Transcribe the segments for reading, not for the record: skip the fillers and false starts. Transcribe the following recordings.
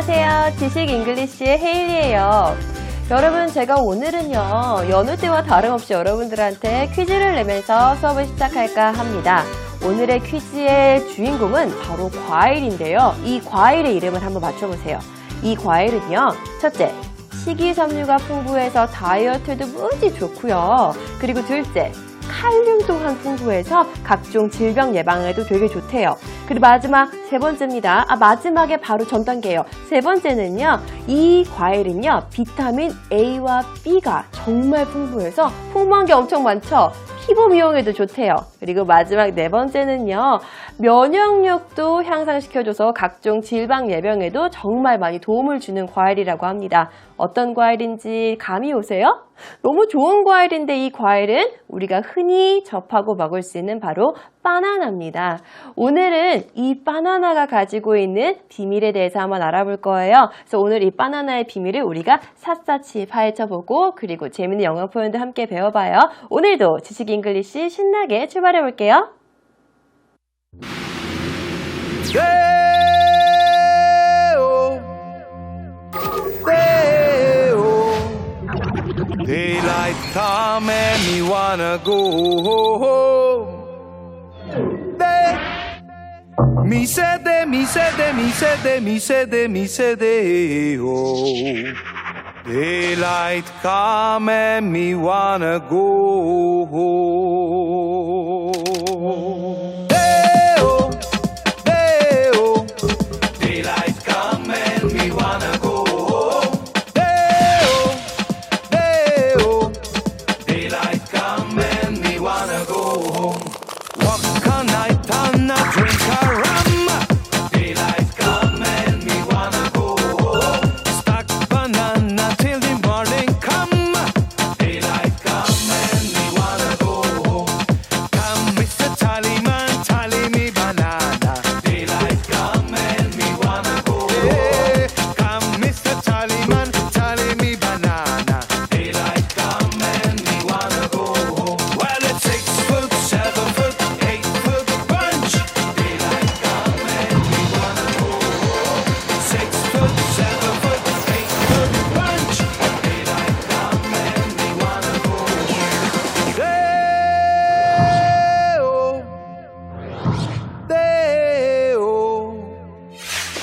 안녕하세요. 지식 잉글리시의 헤일리예요. 여러분, 제가 오늘은요, 여느 때와 다름없이 여러분들한테 퀴즈를 내면서 수업을 시작할까 합니다. 오늘의 퀴즈의 주인공은 바로 과일인데요. 이 과일의 이름을 한번 맞춰보세요. 이 과일은요, 첫째, 식이섬유가 풍부해서 다이어트에도 무지 좋고요. 그리고 둘째, 칼륨 또한 풍부해서 각종 질병 예방에도 되게 좋대요. 그리고 마지막 세 번째입니다. 마지막에 바로 전 단계예요. 세 번째는요. 이 과일은요. 비타민 A와 B가 정말 풍부해서 풍부한 게 엄청 많죠. 피부 미용에도 좋대요. 그리고 마지막 네 번째는요. 면역력도 향상시켜줘서 각종 질병 예방에도 정말 많이 도움을 주는 과일이라고 합니다. 어떤 과일인지 감이 오세요? 너무 좋은 과일인데 이 과일은 우리가 흔히 접하고 먹을 수 있는 바로 바나나입니다. 오늘은 이 바나나가 가지고 있는 비밀에 대해서 한번 알아볼 거예요. 그래서 오늘 이 바나나의 비밀을 우리가 샅샅이 파헤쳐보고 그리고 재미있는 영어 표현도 함께 배워봐요. 오늘도 지식 잉글리시 신나게 출발해 볼게요. Daylight come and me wanna go home. Me said they, me said they, me said they, me said they, me said they, oh. Daylight come and me wanna go home. Day-oh, day-oh. Daylight come and me wanna go.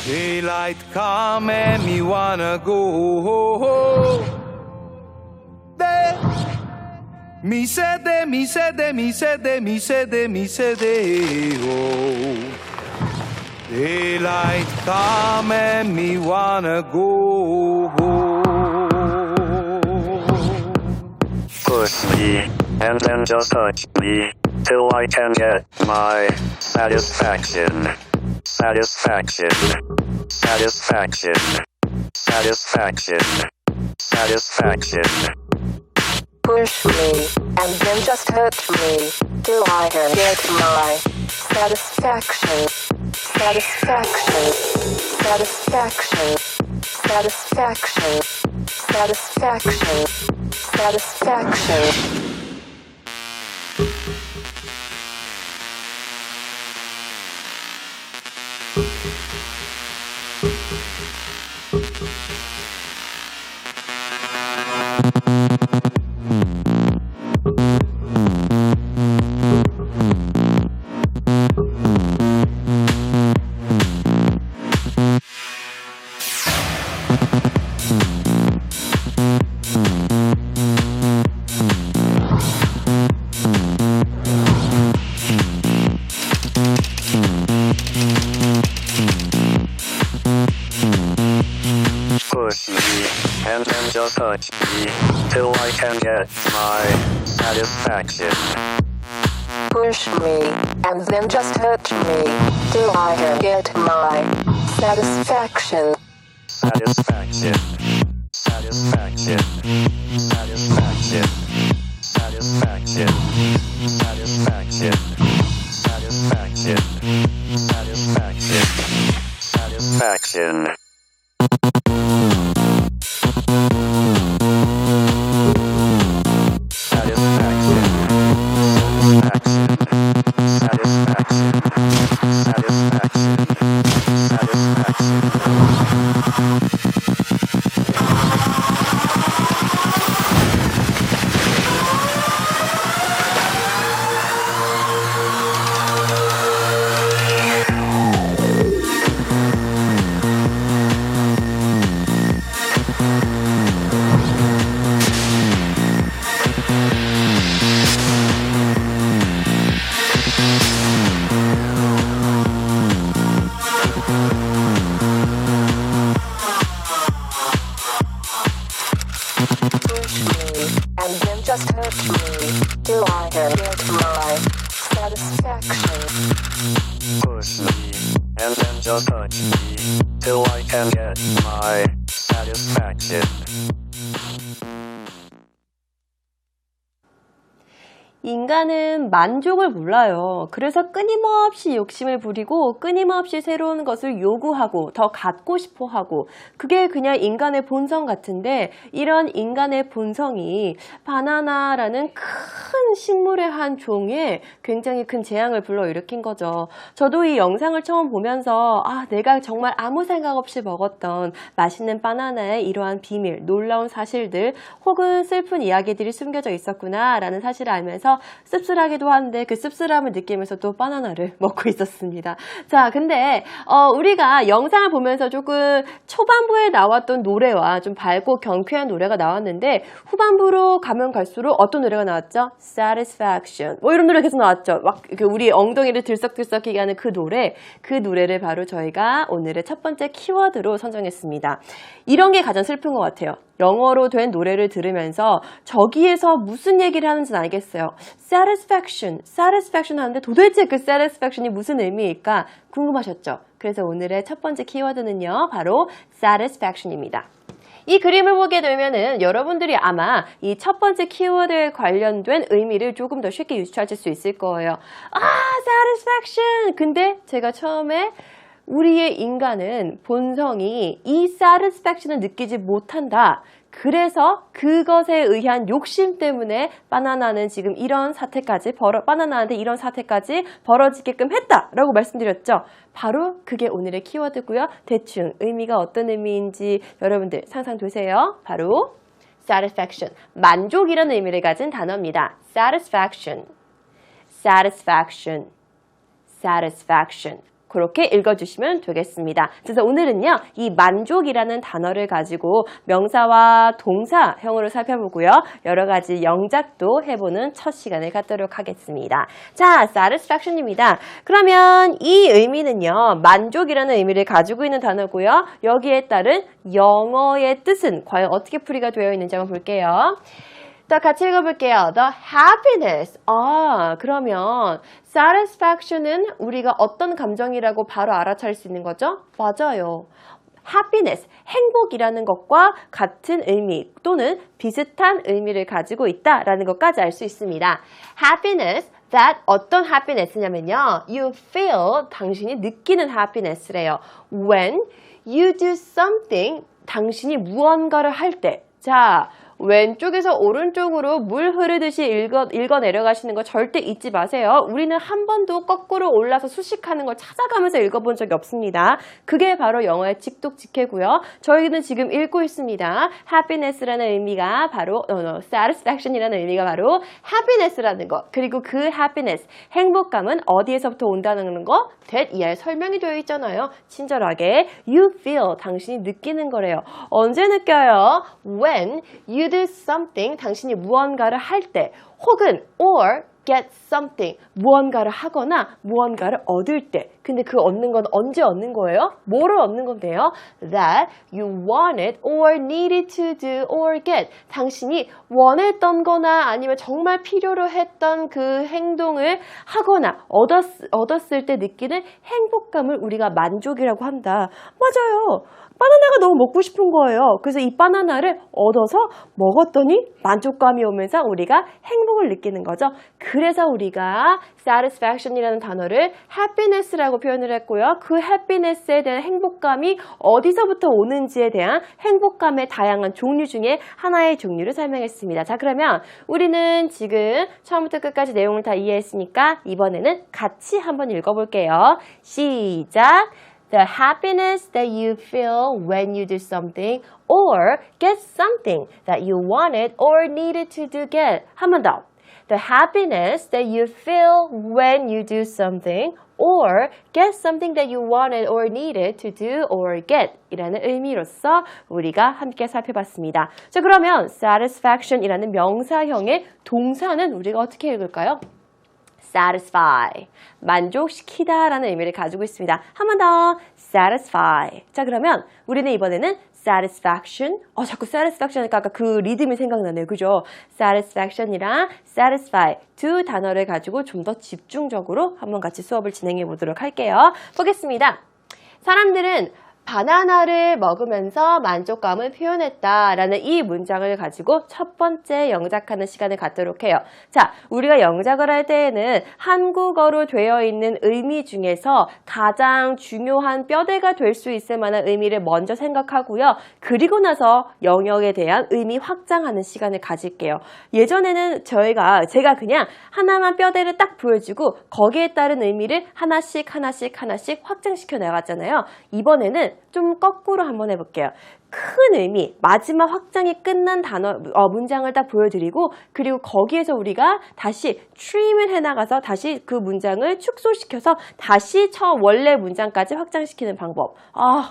Daylight come and me wanna go. Me said they, me said they, me said they, me said they, me said they, oh. Daylight come and me wanna go. Push me, and then just touch me, till I can get my satisfaction. Satisfaction, satisfaction, satisfaction, satisfaction. Push me, and then just touch me, till I can get my satisfaction. Satisfaction, satisfaction, satisfaction, satisfaction, satisfaction. Push me, and then just touch me, till I can get my satisfaction. Push me, and then just touch me, till I can get my satisfaction. Satisfaction, satisfaction, satisfaction, satisfaction, satisfaction, satisfaction, satisfaction, satisfaction. Satisfaction. just touch me till I can get my satisfaction. 인간은 만족을 몰라요. 그래서 끊임없이 욕심을 부리고 끊임없이 새로운 것을 요구하고 더 갖고 싶어 하고 그게 그냥 인간의 본성 같은데 이런 인간의 본성이 바나나라는 큰 식물의 한 종에 굉장히 큰 재앙을 불러일으킨 거죠. 저도 이 영상을 처음 보면서 내가 정말 아무 생각 없이 먹었던 맛있는 바나나의 이러한 비밀, 놀라운 사실들 혹은 슬픈 이야기들이 숨겨져 있었구나 라는 사실을 알면서 씁쓸하기도 한데 그 씁쓸함을 느끼면서 또 바나나를 먹고 있었습니다. 자, 근데 우리가 영상을 보면서 조금 초반부에 나왔던 노래와 좀 밝고 경쾌한 노래가 나왔는데 후반부로 가면 갈수록 어떤 노래가 나왔죠? Satisfaction. 뭐 이런 노래 계속 나왔죠. 막 우리 엉덩이를 들썩들썩하게 하는 그 노래를 바로 저희가 오늘의 첫 번째 키워드로 선정했습니다. 이런 게 가장 슬픈 것 같아요. 영어로 된 노래를 들으면서 저기에서 무슨 얘기를 하는지는 알겠어요. satisfaction 하는데 도대체 그 satisfaction이 무슨 의미일까 궁금하셨죠? 그래서 오늘의 첫 번째 키워드는요, 바로 satisfaction입니다. 이 그림을 보게 되면은 여러분들이 아마 이 첫 번째 키워드에 관련된 의미를 조금 더 쉽게 유추하실 수 있을 거예요. satisfaction! 근데 제가 처음에 우리의 인간은 본성이 이 satisfaction을 느끼지 못한다. 그래서 그것에 의한 욕심 때문에 바나나한테 이런 사태까지 벌어지게끔 했다라고 말씀드렸죠. 바로 그게 오늘의 키워드고요. 대충 의미가 어떤 의미인지 여러분들 상상되세요? 바로 satisfaction, 만족이라는 의미를 가진 단어입니다. satisfaction, satisfaction, satisfaction. 그렇게 읽어주시면 되겠습니다. 그래서 오늘은요, 이 만족이라는 단어를 가지고 명사와 동사형으로 살펴보고요. 여러 가지 영작도 해보는 첫 시간을 갖도록 하겠습니다. 자, satisfaction입니다. 그러면 이 의미는요, 만족이라는 의미를 가지고 있는 단어고요. 여기에 따른 영어의 뜻은 과연 어떻게 풀이가 되어 있는지 한번 볼게요. 자, 같이 읽어볼게요. The happiness. 그러면 satisfaction은 우리가 어떤 감정이라고 바로 알아차릴 수 있는 거죠? 맞아요. happiness, 행복이라는 것과 같은 의미 또는 비슷한 의미를 가지고 있다라는 것까지 알 수 있습니다. happiness, that 어떤 happiness냐면요. You feel, 당신이 느끼는 happiness래요. When you do something, 당신이 무언가를 할 때. 자, 왼쪽에서 오른쪽으로 물 흐르듯이 읽어 내려가시는 거 절대 잊지 마세요. 우리는 한 번도 거꾸로 올라서 수식하는 걸 찾아가면서 읽어본 적이 없습니다. 그게 바로 영어의 직독직해고요. 저희는 지금 읽고 있습니다. happiness라는 의미가 바로 satisfaction이라는 의미가 바로 happiness라는 것. 그리고 그 happiness, 행복감은 어디에서부터 온다는 거? that 이하에 설명이 되어 있잖아요. 친절하게 you feel, 당신이 느끼는 거래요. 언제 느껴요? When you do something, 당신이 무언가를 할 때, 혹은 or get something, 무언가를 하거나 무언가를 얻을 때. 근데 그 얻는 건 언제 얻는 거예요? 뭐를 얻는 건데요? That you wanted or needed to do or get. 당신이 원했던 거나 아니면 정말 필요로 했던 그 행동을 하거나 얻었을 때 느끼는 행복감을 우리가 만족이라고 한다. 맞아요. 바나나가 너무 먹고 싶은 거예요. 그래서 이 바나나를 얻어서 먹었더니 만족감이 오면서 우리가 행복을 느끼는 거죠. 그래서 우리가 satisfaction이라는 단어를 happiness라고 표현을 했고요. 그 happiness에 대한 행복감이 어디서부터 오는지에 대한 행복감의 다양한 종류 중에 하나의 종류를 설명했습니다. 자, 그러면 우리는 지금 처음부터 끝까지 내용을 다 이해했으니까 이번에는 같이 한번 읽어볼게요. 시작! The happiness that you feel when you do something or get something that you wanted or needed to get. 한 번 더. The happiness that you feel when you do something or get something that you wanted or needed to do or get 이라는 의미로서 우리가 함께 살펴봤습니다. 자, 그러면 satisfaction 이라는 명사형의 동사는 우리가 어떻게 읽을까요? satisfy, 만족시키다 라는 의미를 가지고 있습니다. 한 번 더, satisfy. 자, 그러면 우리는 이번에는 satisfaction, 자꾸 satisfaction 하니까 아까 그 리듬이 생각나네요. 그죠? satisfaction이랑 satisfy 두 단어를 가지고 좀 더 집중적으로 한번 같이 수업을 진행해 보도록 할게요. 보겠습니다. 사람들은 바나나를 먹으면서 만족감을 표현했다라는 이 문장을 가지고 첫 번째 영작하는 시간을 갖도록 해요. 자, 우리가 영작을 할 때에는 한국어로 되어 있는 의미 중에서 가장 중요한 뼈대가 될 수 있을 만한 의미를 먼저 생각하고요. 그리고 나서 영역에 대한 의미 확장하는 시간을 가질게요. 예전에는 제가 그냥 하나만 뼈대를 딱 보여주고 거기에 따른 의미를 하나씩 확장시켜 나갔잖아요. 이번에는 좀 거꾸로 한번 해볼게요. 큰 의미, 마지막 확장이 끝난 문장을 딱 보여드리고 그리고 거기에서 우리가 다시 트림을 해나가서 다시 그 문장을 축소시켜서 다시 원래 문장까지 확장시키는 방법.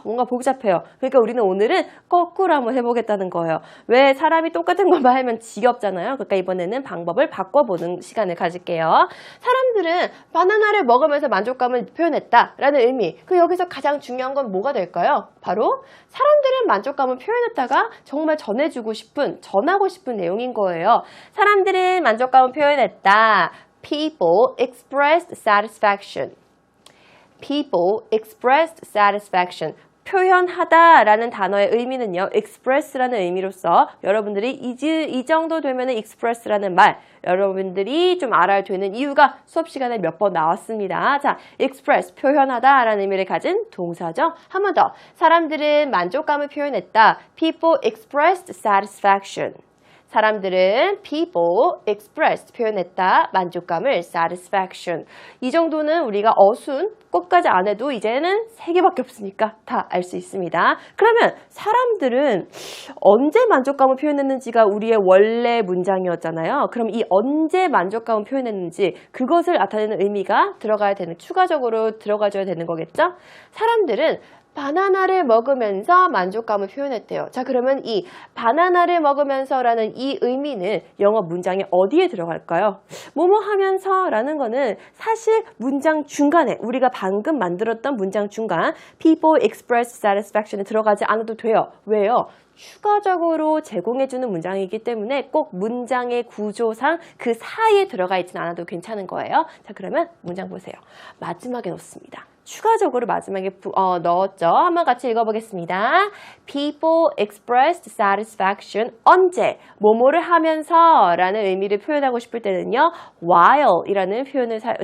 뭔가 복잡해요. 그러니까 우리는 오늘은 거꾸로 한번 해보겠다는 거예요. 왜 사람이 똑같은 것만 하면 지겹잖아요. 그러니까 이번에는 방법을 바꿔보는 시간을 가질게요. 사람들은 바나나를 먹으면서 만족감을 표현했다라는 의미. 여기서 가장 중요한 건 뭐가 될까요? 바로 사람들은 만족감을 표현했다가 정말 전하고 싶은 내용인 거예요. 사람들은 만족감을 표현했다. People expressed satisfaction. People expressed satisfaction. 표현하다라는 단어의 의미는요, express라는 의미로서 여러분들이 이 정도 되면 express라는 말 여러분들이 좀 알아야 되는 이유가 수업 시간에 몇 번 나왔습니다. 자, express, 표현하다라는 의미를 가진 동사죠. 한 번 더. 사람들은 만족감을 표현했다. People expressed satisfaction. 사람들은 people expressed 표현했다. 만족감을 satisfaction. 이 정도는 우리가 꼭까지 안 해도 이제는 3개밖에 없으니까 다 알 수 있습니다. 그러면 사람들은 언제 만족감을 표현했는지가 우리의 원래 문장이었잖아요. 그럼 이 언제 만족감을 표현했는지 그것을 나타내는 의미가 추가적으로 들어가줘야 되는 거겠죠? 사람들은 바나나를 먹으면서 만족감을 표현했대요. 자, 그러면 이 바나나를 먹으면서라는 이 의미는 영어 문장에 어디에 들어갈까요? 뭐뭐 하면서 라는 거는 사실 문장 중간에 우리가 방금 만들었던 문장 중간 people express satisfaction에 들어가지 않아도 돼요. 왜요? 추가적으로 제공해주는 문장이기 때문에 꼭 문장의 구조상 그 사이에 들어가 있지는 않아도 괜찮은 거예요. 자, 그러면 문장 보세요. 마지막에 넣습니다. 추가적으로 마지막에 넣었죠. 한번 같이 읽어보겠습니다. People expressed satisfaction. 언제? 뭐뭐를 하면서 라는 의미를 표현하고 싶을 때는요. while 이라는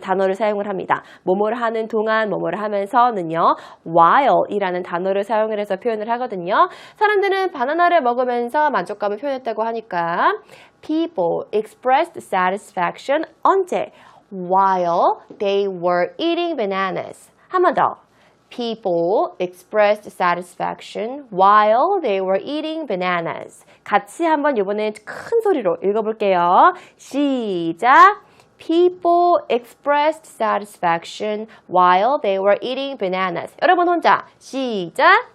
단어를 사용을 합니다. 뭐뭐를 하는 동안, 뭐뭐를 하면서는요. while 이라는 단어를 사용을 해서 표현을 하거든요. 사람들은 바나나를 먹으면서 만족감을 표현했다고 하니까 People expressed satisfaction. 언제? While they were eating bananas. 한 번 더. People expressed satisfaction while they were eating bananas. 같이 한번 이번엔 큰 소리로 읽어볼게요. 시작. People expressed satisfaction while they were eating bananas. 여러분 혼자 시작.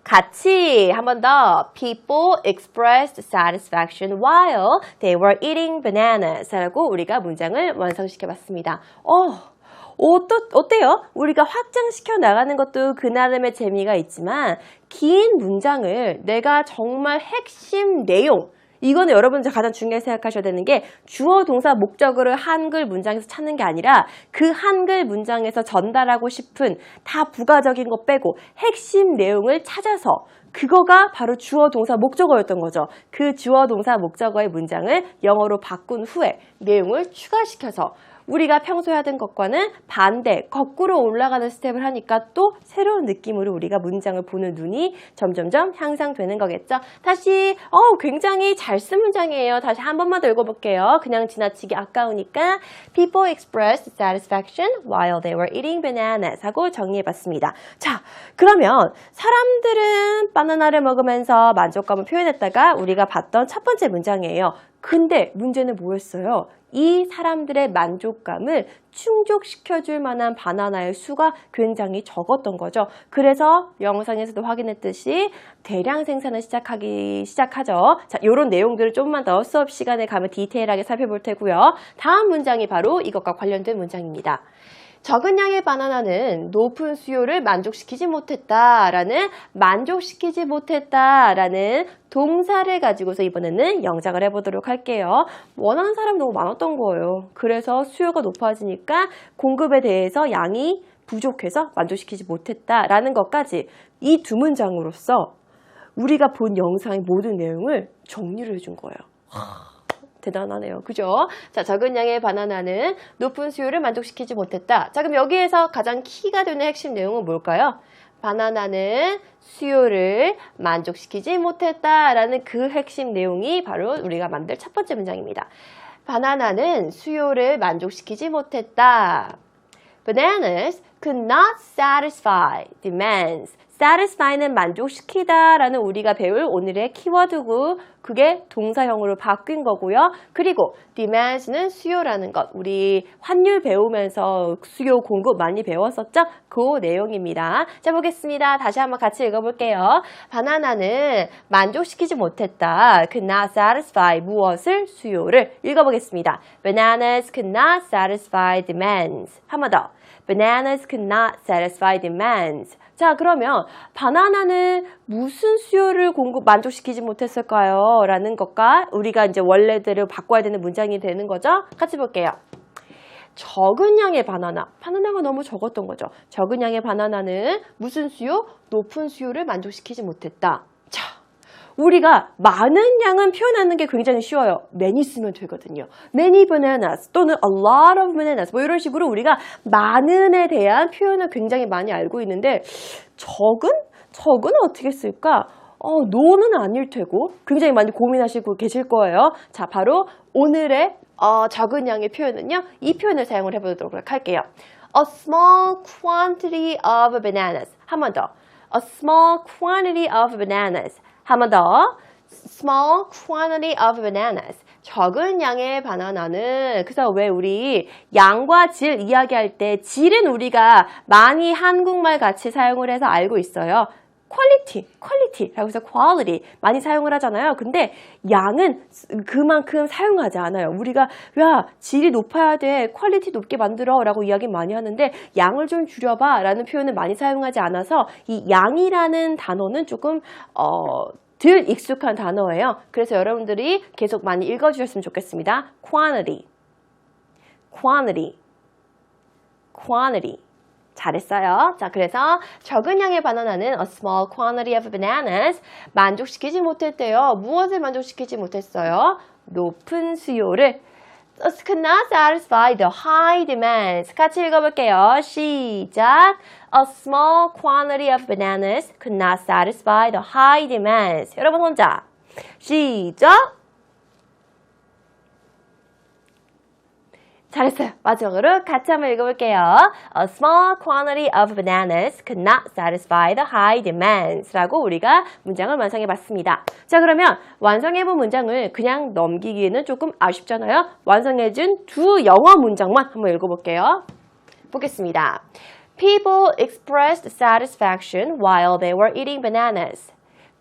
같이 한 번 더. People expressed satisfaction while they were eating bananas. 라고 우리가 문장을 완성시켜봤습니다. 어때요? 우리가 확장시켜 나가는 것도 그 나름의 재미가 있지만 긴 문장을 내가 정말 핵심 내용 이거는 여러분들 가장 중요하게 생각하셔야 되는 게 주어, 동사, 목적어를 한글 문장에서 찾는 게 아니라 그 한글 문장에서 전달하고 싶은 다 부가적인 거 빼고 핵심 내용을 찾아서 그거가 바로 주어, 동사, 목적어였던 거죠. 그 주어, 동사, 목적어의 문장을 영어로 바꾼 후에 내용을 추가시켜서 우리가 평소에 하던 것과는 반대, 거꾸로 올라가는 스텝을 하니까 또 새로운 느낌으로 우리가 문장을 보는 눈이 점점점 향상되는 거겠죠. 다시 굉장히 잘 쓴 문장이에요. 다시 한 번만 더 읽어볼게요. 그냥 지나치기 아까우니까 People expressed satisfaction while they were eating bananas 하고 정리해봤습니다. 자, 그러면 사람들은 바나나를 먹으면서 만족감을 표현했다가 우리가 봤던 첫 번째 문장이에요. 근데 문제는 뭐였어요? 이 사람들의 만족감을 충족시켜줄 만한 바나나의 수가 굉장히 적었던 거죠. 그래서 영상에서도 확인했듯이 대량 생산을 시작하죠. 자, 이런 내용들을 조금만 더 수업 시간에 가면 디테일하게 살펴볼 테고요. 다음 문장이 바로 이것과 관련된 문장입니다. 적은 양의 바나나는 높은 수요를 만족시키지 못했다라는 동사를 가지고서 이번에는 영작을 해보도록 할게요. 원하는 사람이 너무 많았던 거예요. 그래서 수요가 높아지니까 공급에 대해서 양이 부족해서 만족시키지 못했다라는 것까지 이 두 문장으로서 우리가 본 영상의 모든 내용을 정리를 해준 거예요. 대단하네요. 그죠? 자, 적은 양의 바나나는 높은 수요를 만족시키지 못했다. 자, 그럼 여기에서 가장 키가 되는 핵심 내용은 뭘까요? 바나나는 수요를 만족시키지 못했다라는 그 핵심 내용이 바로 우리가 만들 첫 번째 문장입니다. 바나나는 수요를 만족시키지 못했다. Bananas could not satisfy demands. satisfy는 만족시키다 라는 우리가 배울 오늘의 키워드고 그게 동사형으로 바뀐 거고요. 그리고 demands는 수요라는 것. 우리 환율 배우면서 수요 공급 많이 배웠었죠? 그 내용입니다. 자, 보겠습니다. 다시 한번 같이 읽어볼게요. 바나나는 만족시키지 못했다. could not satisfy 무엇을? 수요를. 읽어보겠습니다. Bananas could not satisfy demands. 한 번 더. Bananas could not satisfy demands. 자, 그러면 바나나는 무슨 수요를 만족시키지 못했을까요? 라는 것과 우리가 이제 원래대로 바꿔야 되는 문장이 되는 거죠? 같이 볼게요. 적은 양의 바나나가 너무 적었던 거죠. 적은 양의 바나나는 무슨 수요? 높은 수요를 만족시키지 못했다. 자, 우리가 많은 양은 표현하는 게 굉장히 쉬워요. many 쓰면 되거든요. many bananas 또는 a lot of bananas 뭐 이런 식으로 우리가 많은에 대한 표현을 굉장히 많이 알고 있는데 적은 어떻게 쓸까? no는 아닐 테고 굉장히 많이 고민하시고 계실 거예요. 자, 바로 오늘의 적은 양의 표현은요. 이 표현을 사용을 해보도록 할게요. A small quantity of bananas. 한 번 더. A small quantity of bananas. 한 번 더. Small quantity of bananas. 적은 양의 바나나는 그래서 왜 우리 양과 질 이야기할 때 질은 우리가 많이 한국말 같이 사용을 해서 알고 있어요. quality라고 해서 quality 많이 사용을 하잖아요. 근데 양은 그만큼 사용하지 않아요. 우리가 야 질이 높아야 돼, 퀄리티 높게 만들어 라고 이야기 많이 하는데 양을 좀 줄여봐 라는 표현을 많이 사용하지 않아서 이 양이라는 단어는 조금 덜 익숙한 단어예요. 그래서 여러분들이 계속 많이 읽어주셨으면 좋겠습니다. quantity. 잘했어요. 자, 그래서 적은 양의 바나나는 a small quantity of bananas 만족시키지 못했대요. 무엇을 만족시키지 못했어요? 높은 수요를 could not satisfy the high demands. 같이 읽어볼게요. 시작. A small quantity of bananas could not satisfy the high demands. 여러분 혼자. 시작. 잘했어요. 마지막으로 같이 한번 읽어볼게요. A small quantity of bananas could not satisfy the high demands 라고 우리가 문장을 완성해봤습니다. 자, 그러면 완성해본 문장을 그냥 넘기기에는 조금 아쉽잖아요. 완성해준 두 영어 문장만 한번 읽어볼게요. 보겠습니다. People expressed satisfaction while they were eating bananas.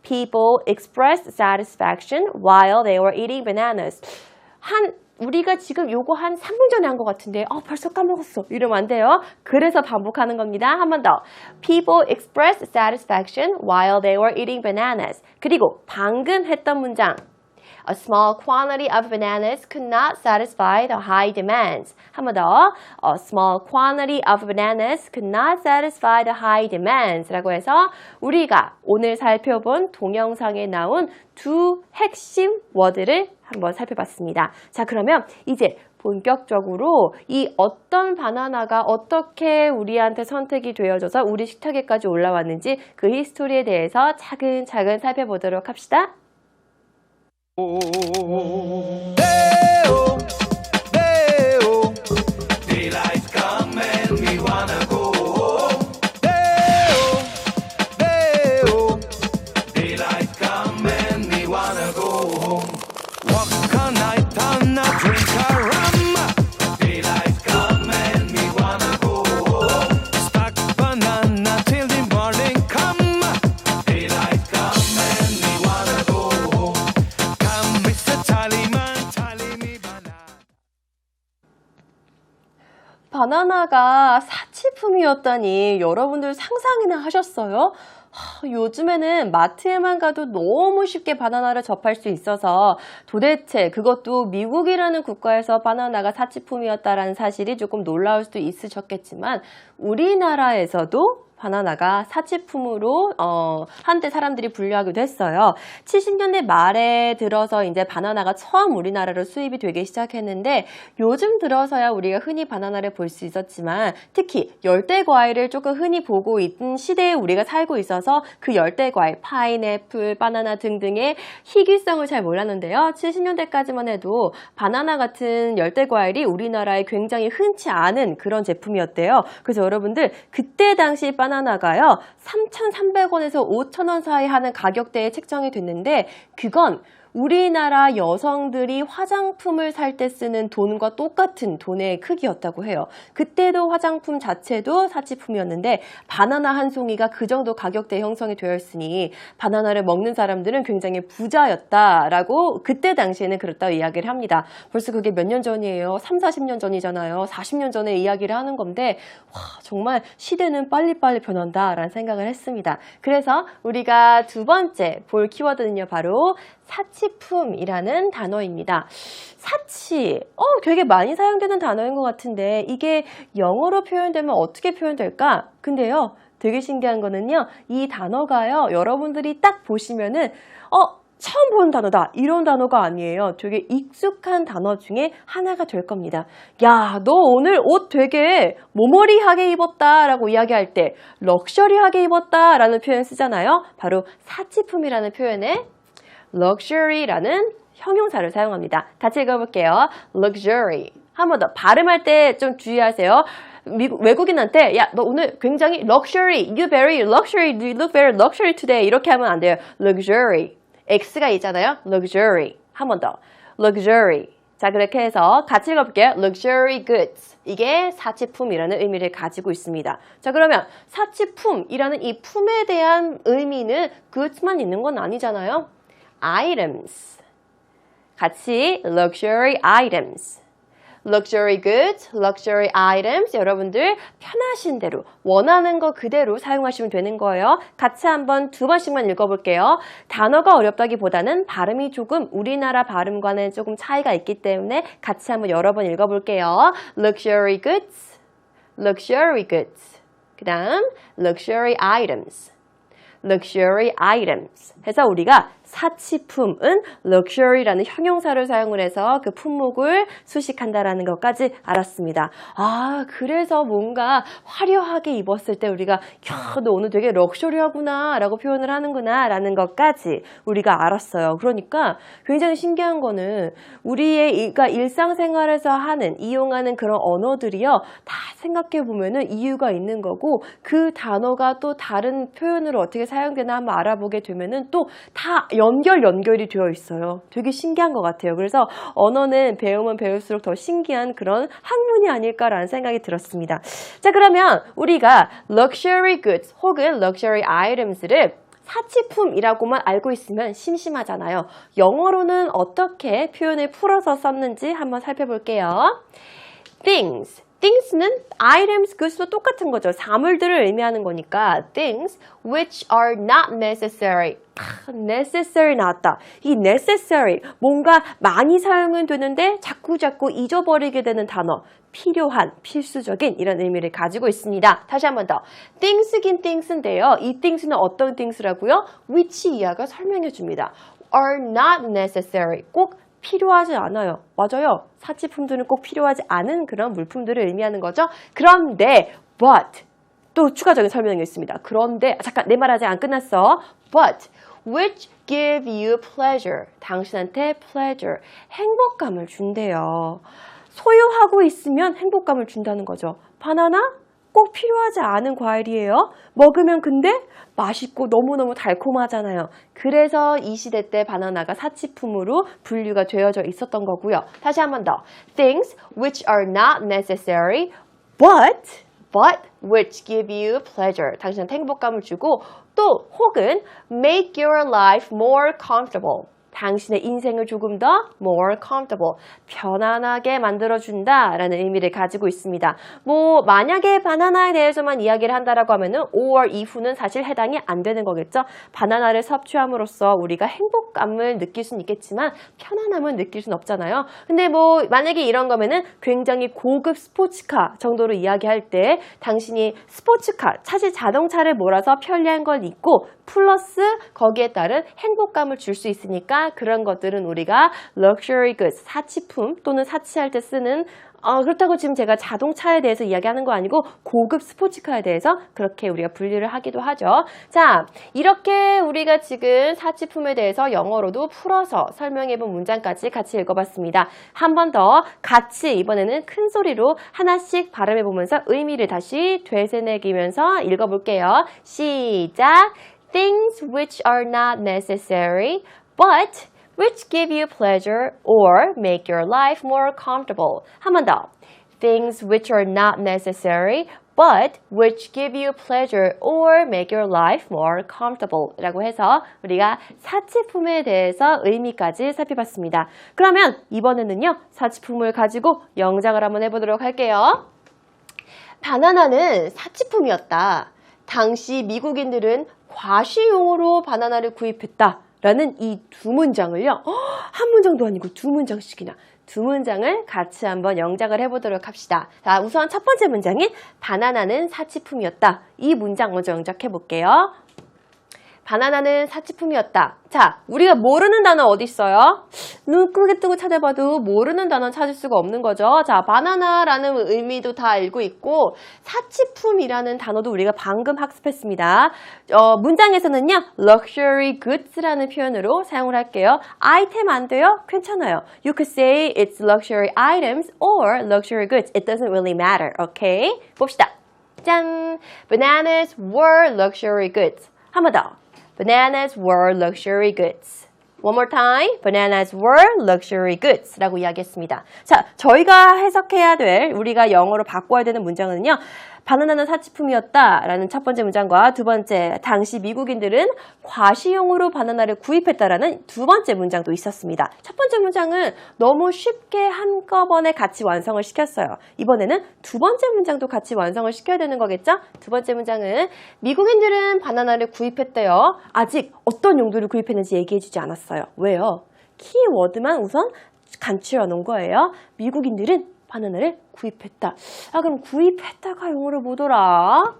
People expressed satisfaction while they were eating bananas. 우리가 지금 요거 한 3분 전에 한 것 같은데 벌써 까먹었어. 이러면 안 돼요. 그래서 반복하는 겁니다. 한 번 더. People expressed satisfaction while they were eating bananas. 그리고 방금 했던 문장. A small quantity of bananas could not satisfy the high demands. 한 번 더. A small quantity of bananas could not satisfy the high demands. 라고 해서 우리가 오늘 살펴본 동영상에 나온 두 핵심 워드를 한번 살펴봤습니다. 자, 그러면 이제 본격적으로 이 어떤 바나나가 어떻게 우리한테 선택이 되어져서 우리 식탁에까지 올라왔는지 그 히스토리에 대해서 차근차근 살펴보도록 합시다. Daylight come and we wanna go home. Daylight come and we wanna go home. Walk all night and a drink a rum. Daylight come and we wanna go home. Stack banana till the morning come. Daylight come and we wanna go home. Come, Mr. Tallyman, tally me banana. 바나나가 사치품이었다니 여러분들 상상이나 하셨어요? 요즘에는 마트에만 가도 너무 쉽게 바나나를 접할 수 있어서 도대체 그것도 미국이라는 국가에서 바나나가 사치품이었다라는 사실이 조금 놀라울 수도 있으셨겠지만 우리나라에서도 바나나가 사치품으로 한때 사람들이 분류하기도 했어요. 70년대 말에 들어서 이제 바나나가 처음 우리나라로 수입이 되기 시작했는데 요즘 들어서야 우리가 흔히 바나나를 볼 수 있었지만 특히 열대 과일을 조금 흔히 보고 있던 시대에 우리가 살고 있어서 그 열대 과일, 파인애플, 바나나 등등의 희귀성을 잘 몰랐는데요. 70년대까지만 해도 바나나 같은 열대 과일이 우리나라에 굉장히 흔치 않은 그런 제품이었대요. 그래서 여러분들 그때 당시 바나나가요 3,300원에서 5,000원 사이 하는 가격대에 책정이 됐는데 그건 우리나라 여성들이 화장품을 살 때 쓰는 돈과 똑같은 돈의 크기였다고 해요. 그때도 화장품 자체도 사치품이었는데 바나나 한 송이가 그 정도 가격대에 형성이 되어 있으니 바나나를 먹는 사람들은 굉장히 부자였다라고 그때 당시에는 그렇다고 이야기를 합니다. 벌써 그게 몇 년 전이에요. 3, 40년 전이잖아요. 40년 전에 이야기를 하는 건데 와, 정말 시대는 빨리빨리 변한다라는 생각을 했습니다. 그래서 우리가 두 번째 볼 키워드는요. 바로 사치품이라는 단어입니다. 사치, 되게 많이 사용되는 단어인 것 같은데 이게 영어로 표현되면 어떻게 표현될까? 근데요, 되게 신기한 거는요, 이 단어가요, 여러분들이 딱 보시면은 처음 보는 단어다 이런 단어가 아니에요. 되게 익숙한 단어 중에 하나가 될 겁니다. 야, 너 오늘 옷 되게 모머리하게 입었다 라고 이야기할 때 럭셔리하게 입었다 라는 표현 쓰잖아요. 바로 사치품이라는 표현에 luxury라는 형용사를 사용합니다. 같이 읽어볼게요. luxury. 한 번 더 발음할 때 좀 주의하세요. 외국인한테 야, 너 오늘 굉장히 luxury, you very luxury, you look very luxury today 이렇게 하면 안 돼요. luxury. X가 있잖아요. luxury. 한 번 더. luxury. 자, 그렇게 해서 같이 읽어볼게요. luxury goods. 이게 사치품이라는 의미를 가지고 있습니다. 자, 그러면 사치품이라는 이 품에 대한 의미는 goods만 있는 건 아니잖아요. items. 같이 luxury items. luxury goods, luxury items. 여러분들 편하신 대로 원하는 거 그대로 사용하시면 되는 거예요. 같이 한번 두 번씩만 읽어볼게요. 단어가 어렵다기보다는 발음이 조금 우리나라 발음과는 조금 차이가 있기 때문에 같이 한번 여러 번 읽어볼게요. luxury goods, luxury goods. 그 다음 luxury items. luxury items 해서 우리가 사치품은 luxury라는 형용사를 사용을 해서 그 품목을 수식한다라는 것까지 알았습니다. 아, 그래서 뭔가 화려하게 입었을 때 우리가 야, 너 오늘 되게 럭셔리하구나 라고 표현을 하는구나 라는 것까지 우리가 알았어요. 그러니까 굉장히 신기한 거는 우리가 일상생활에서 이용하는 그런 언어들이요. 다 생각해보면은 이유가 있는 거고 그 단어가 또 다른 표현으로 어떻게 사용되나 한번 알아보게 되면은 또 다 연결이 되어 있어요. 되게 신기한 것 같아요. 그래서 언어는 배우면 배울수록 더 신기한 그런 학문이 아닐까라는 생각이 들었습니다. 자, 그러면 우리가 luxury goods 혹은 luxury items를 사치품이라고만 알고 있으면 심심하잖아요. 영어로는 어떻게 표현을 풀어서 썼는지 한번 살펴볼게요. things. things는 items, goods도 똑같은 거죠. 사물들을 의미하는 거니까 things which are not necessary. necessary 나왔다. 이 necessary, 뭔가 많이 사용은 되는데 자꾸 잊어버리게 되는 단어. 필요한, 필수적인 이런 의미를 가지고 있습니다. 다시 한 번 더. things긴 things인데요. 이 things는 어떤 things라고요? which 이하가 설명해 줍니다. are not necessary. 꼭 필요하지 않아요. 맞아요. 사치품들은 꼭 필요하지 않은 그런 물품들을 의미하는 거죠. 그런데 but 또 추가적인 설명이 있습니다. 그런데 잠깐 내 말 아직 안 끝났어. but which give you pleasure. 당신한테 pleasure. 행복감을 준대요. 소유하고 있으면 행복감을 준다는 거죠. 바나나? 꼭 필요하지 않은 과일이에요. 먹으면 근데 맛있고 너무너무 달콤하잖아요. 그래서 이 시대 때 바나나가 사치품으로 분류가 되어져 있었던 거고요. 다시 한 번 더. Things which are not necessary, but which give you pleasure. 당신한테 행복감을 주고 또 혹은 make your life more comfortable. 당신의 인생을 조금 더 more comfortable, 편안하게 만들어준다 라는 의미를 가지고 있습니다. 뭐 만약에 바나나에 대해서만 이야기를 한다라고 하면은 or 이후는 사실 해당이 안 되는 거겠죠. 바나나를 섭취함으로써 우리가 행복감을 느낄 수는 있겠지만 편안함을 느낄 수는 없잖아요. 근데 뭐 만약에 이런 거면은 굉장히 고급 스포츠카 정도로 이야기할 때 당신이 스포츠카, 사실 자동차를 몰아서 편리한 걸 입고 플러스 거기에 따른 행복감을 줄 수 있으니까 그런 것들은 우리가 luxury goods, 사치품 또는 사치할 때 쓰는 그렇다고 지금 제가 자동차에 대해서 이야기하는 거 아니고 고급 스포츠카에 대해서 그렇게 우리가 분류를 하기도 하죠. 자, 이렇게 우리가 지금 사치품에 대해서 영어로도 풀어서 설명해본 문장까지 같이 읽어봤습니다. 한 번 더 같이 이번에는 큰 소리로 하나씩 발음해보면서 의미를 다시 되새내기면서 읽어볼게요. 시작! Things which are not necessary, but which give you pleasure or make your life more comfortable. 한 번 더. Things which are not necessary, but which give you pleasure or make your life more comfortable. 라고 해서 우리가 사치품에 대해서 의미까지 살펴봤습니다. 그러면 이번에는요, 사치품을 가지고 영작을 한번 해보도록 할게요. 바나나는 사치품이었다. 당시 미국인들은 과시용으로 바나나를 구입했다. 라는 이 두 문장을요. 한 문장도 아니고 두 문장씩이나 두 문장을 같이 한번 영작을 해보도록 합시다. 자, 우선 첫 번째 문장인 바나나는 사치품이었다. 이 문장 먼저 영작해 볼게요. 바나나는 사치품이었다. 자, 우리가 모르는 단어 어디 있어요? 눈 크게 뜨고 찾아봐도 모르는 단어 찾을 수가 없는 거죠. 자, 바나나라는 의미도 다 알고 있고 사치품이라는 단어도 우리가 방금 학습했습니다. 문장에서는요, luxury goods라는 표현으로 사용을 할게요. 아이템 안 돼요? 괜찮아요. You could say it's luxury items or luxury goods. It doesn't really matter. Okay? 봅시다. 짠! Bananas were luxury goods. 한 번 더. Bananas were luxury goods. One more time. Bananas were luxury goods 라고 이야기했습니다. 자, 저희가 해석해야 될, 우리가 영어로 바꿔야 되는 문장은요. 바나나는 사치품이었다 라는 첫 번째 문장과 두 번째, 당시 미국인들은 과시용으로 바나나를 구입했다라는 두 번째 문장도 있었습니다. 첫 번째 문장은 너무 쉽게 한꺼번에 같이 완성을 시켰어요. 이번에는 두 번째 문장도 같이 완성을 시켜야 되는 거겠죠? 두 번째 문장은 미국인들은 바나나를 구입했대요. 아직 어떤 용도로 구입했는지 얘기해주지 않았어요. 왜요? 키워드만 우선 간추려 놓은 거예요. 미국인들은 바나나를 구입했다. 그럼 구입했다가 영어로 뭐더라?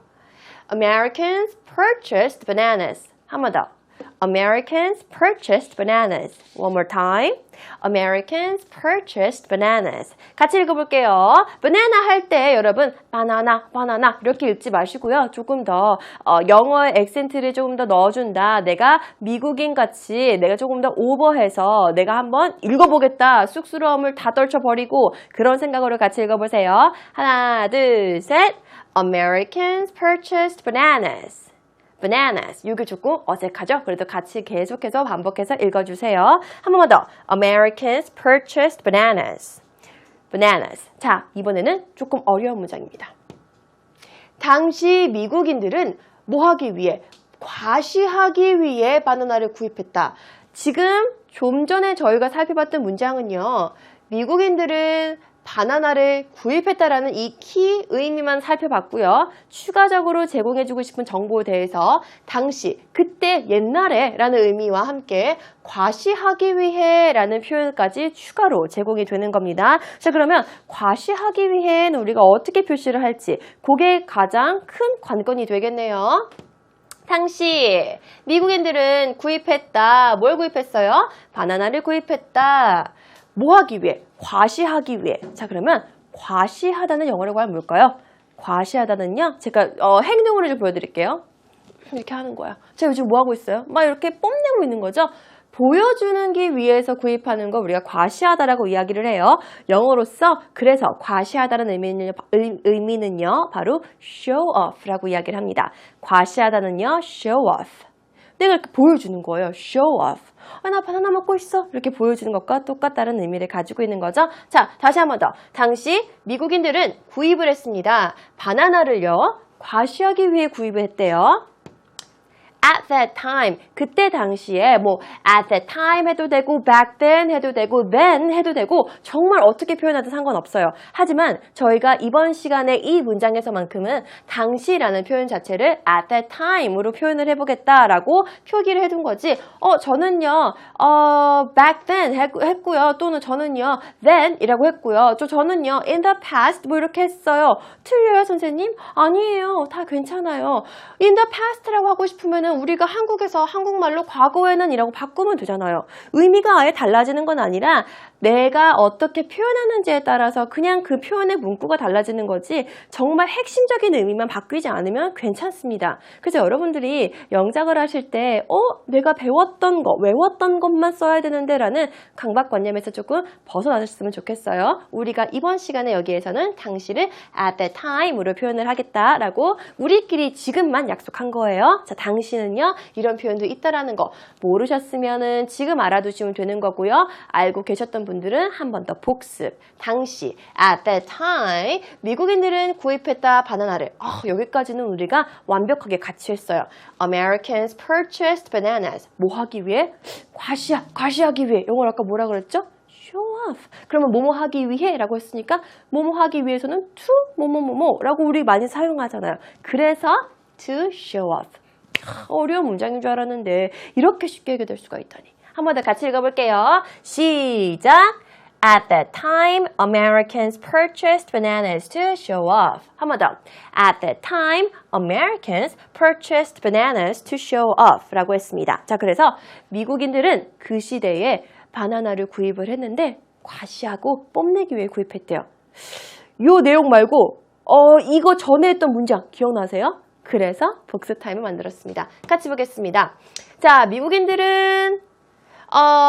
Americans purchased bananas. 한 번 더. Americans purchased bananas. One more time. Americans purchased bananas. 같이 읽어볼게요. banana 할 때 여러분 바나나, 바나나 이렇게 읽지 마시고요. 조금 더 영어의 액센트를 조금 더 넣어준다. 내가 미국인 같이 내가 조금 더 오버해서 내가 한번 읽어보겠다. 쑥스러움을 다 떨쳐버리고 그런 생각으로 같이 읽어보세요. 하나, 둘, 셋. Americans purchased bananas. bananas. 이게 조금 어색하죠? 그래도 같이 계속해서 반복해서 읽어주세요. 한 번만 더. Americans purchased bananas. bananas. 자, 이번에는 조금 어려운 문장입니다. 당시 미국인들은 뭐 하기 위해? 과시하기 위해 바나나를 구입했다. 지금 좀 전에 저희가 살펴봤던 문장은요. 미국인들은 바나나를 구입했다라는 이 키 의미만 살펴봤고요. 추가적으로 제공해주고 싶은 정보에 대해서 당시, 그때, 옛날에 라는 의미와 함께 과시하기 위해 라는 표현까지 추가로 제공이 되는 겁니다. 자, 그러면 과시하기 위해는 우리가 어떻게 표시를 할지 그게 가장 큰 관건이 되겠네요. 당시 미국인들은 구입했다. 뭘 구입했어요? 바나나를 구입했다. 뭐 하기 위해? 과시하기 위해. 자, 그러면 과시하다는 영어로 과연 뭘까요? 과시하다는요. 제가 행동으로 좀 보여드릴게요. 이렇게 하는 거야. 제가 요즘 뭐 하고 있어요? 막 이렇게 뽐내고 있는 거죠. 보여주는 게 위해서 구입하는 거 우리가 과시하다라고 이야기를 해요. 영어로서 그래서 과시하다는 의미는요. 바로 show off라고 이야기를 합니다. 과시하다는요. show off. 내가 이렇게 보여주는 거예요. show off. 나 바나나 먹고 있어. 이렇게 보여주는 것과 똑같다는 의미를 가지고 있는 거죠. 자, 다시 한 번 더. 당시 미국인들은 구입을 했습니다. 바나나를요. 과시하기 위해 구입을 했대요. at that time, 그때 당시에 뭐 at that time 해도 되고 back then 해도 되고 then 해도 되고 정말 어떻게 표현하든 상관없어요. 하지만 저희가 이번 시간에 이 문장에서만큼은 당시라는 표현 자체를 at that time으로 표현을 해보겠다라고 표기를 해둔 거지. 저는요 back then 했고요. 또는 저는요 then 이라고 했고요. 저는요 in the past 뭐 이렇게 했어요. 틀려요 선생님? 아니에요. 다 괜찮아요. in the past라고 하고 싶으면은 우리가 한국에서 한국말로 과거에는 이라고 바꾸면 되잖아요. 의미가 아예 달라지는 건 아니라 내가 어떻게 표현하는지에 따라서 그냥 그 표현의 문구가 달라지는 거지 정말 핵심적인 의미만 바뀌지 않으면 괜찮습니다. 그래서 여러분들이 영작을 하실 때 내가 배웠던 거, 외웠던 것만 써야 되는데 라는 강박관념에서 조금 벗어나셨으면 좋겠어요. 우리가 이번 시간에 여기에서는 당시를 at that time으로 표현을 하겠다라고 우리끼리 지금만 약속한 거예요. 자, 당시는요 이런 표현도 있다라는 거 모르셨으면은 지금 알아두시면 되는 거고요. 알고 계셨던 분들은 한 번 더 복습. 당시 at that time 미국인들은 구입했다 바나나를. 여기까지는 우리가 완벽하게 같이 했어요. Americans purchased bananas. 뭐 하기 위해? 과시하기 위해. 영어로 아까 뭐라 그랬죠? show off. 그러면 뭐뭐 하기 위해 라고 했으니까 뭐뭐 하기 위해서는 to 뭐뭐뭐뭐 라고 우리 많이 사용하잖아요. 그래서 to show off. 어려운 문장인 줄 알았는데 이렇게 쉽게 해결될 수가 있다니. 한 번 더 같이 읽어볼게요. 시작! At that time, Americans purchased bananas to show off. 한 번 더. At that time, Americans purchased bananas to show off 라고 했습니다. 자, 그래서 미국인들은 그 시대에 바나나를 구입을 했는데 과시하고 뽐내기 위해 구입했대요. 요 내용 말고 이거 전에 했던 문장 기억나세요? 그래서 복습 타임을 만들었습니다. 같이 보겠습니다. 자, 미국인들은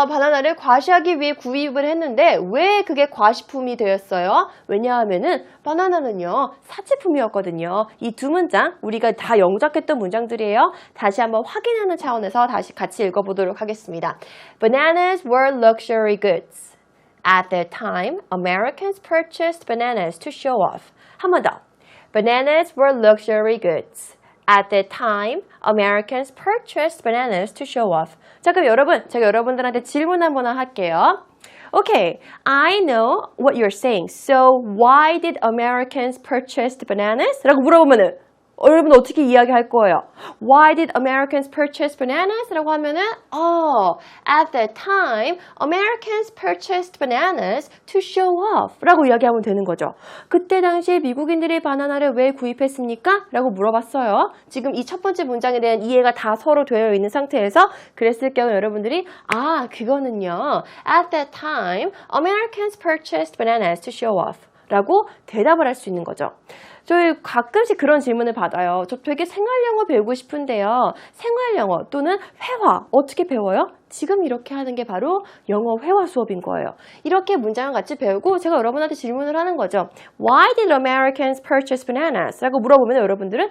바나나를 과시하기 위해 구입을 했는데 왜 그게 과시품이 되었어요? 왜냐하면은 바나나는요 사치품이었거든요. 이 두 문장 우리가 다 영작했던 문장들이에요. 다시 한번 확인하는 차원에서 다시 같이 읽어보도록 하겠습니다. Bananas were luxury goods. At that time, Americans purchased bananas to show off. 한 번 더. Bananas were luxury goods. At that time, Americans purchased bananas to show off. 자, 그럼 여러분, 제가 여러분들한테 질문 한번 할게요. Okay, I know what you're saying. So, why did Americans purchase bananas? 라고 물어보면은 여러분 어떻게 이야기할 거예요? Why did Americans purchase bananas? 라고 하면은 at that time, Americans purchased bananas to show off 라고 이야기하면 되는 거죠. 그때 당시에 미국인들이 바나나를 왜 구입했습니까? 라고 물어봤어요. 지금 이 첫 번째 문장에 대한 이해가 다 서로 되어 있는 상태에서 그랬을 경우 여러분들이 그거는요. At that time, Americans purchased bananas to show off 라고 대답을 할 수 있는 거죠. 저희 가끔씩 그런 질문을 받아요. 저 되게 생활영어 배우고 싶은데요. 생활영어 또는 회화 어떻게 배워요? 지금 이렇게 하는 게 바로 영어 회화 수업인 거예요. 이렇게 문장을 같이 배우고 제가 여러분한테 질문을 하는 거죠. Why did Americans purchase bananas? 라고 물어보면 여러분들은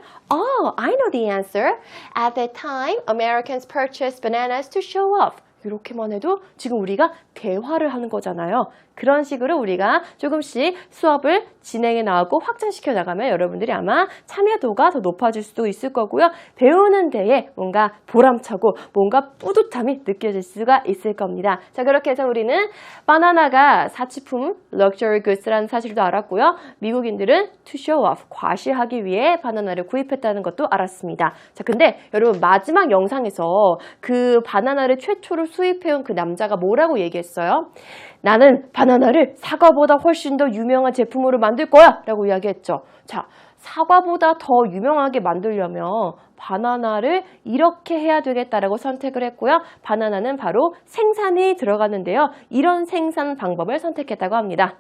I know the answer. At that time, Americans purchased bananas to show off. 이렇게만 해도 지금 우리가 대화를 하는 거잖아요. 그런 식으로 우리가 조금씩 수업을 진행해 나가고 확장시켜 나가면 여러분들이 아마 참여도가 더 높아질 수도 있을 거고요. 배우는 데에 뭔가 보람차고 뭔가 뿌듯함이 느껴질 수가 있을 겁니다. 자, 그렇게 해서 우리는 바나나가 사치품, 럭셔리 굿즈라는 사실도 알았고요. 미국인들은 to show off, 과시하기 위해 바나나를 구입했다는 것도 알았습니다. 자, 근데 여러분 마지막 영상에서 그 바나나를 최초로 수입해온 그 남자가 뭐라고 얘기했어요? 나는 바나나를 사과보다 훨씬 더 유명한 제품으로 만들 거야 라고 이야기했죠. 자, 사과보다 더 유명하게 만들려면 바나나를 이렇게 해야 되겠다라고 선택을 했고요. 바나나는 바로 생산이 들어가는데요. 이런 생산 방법을 선택했다고 합니다.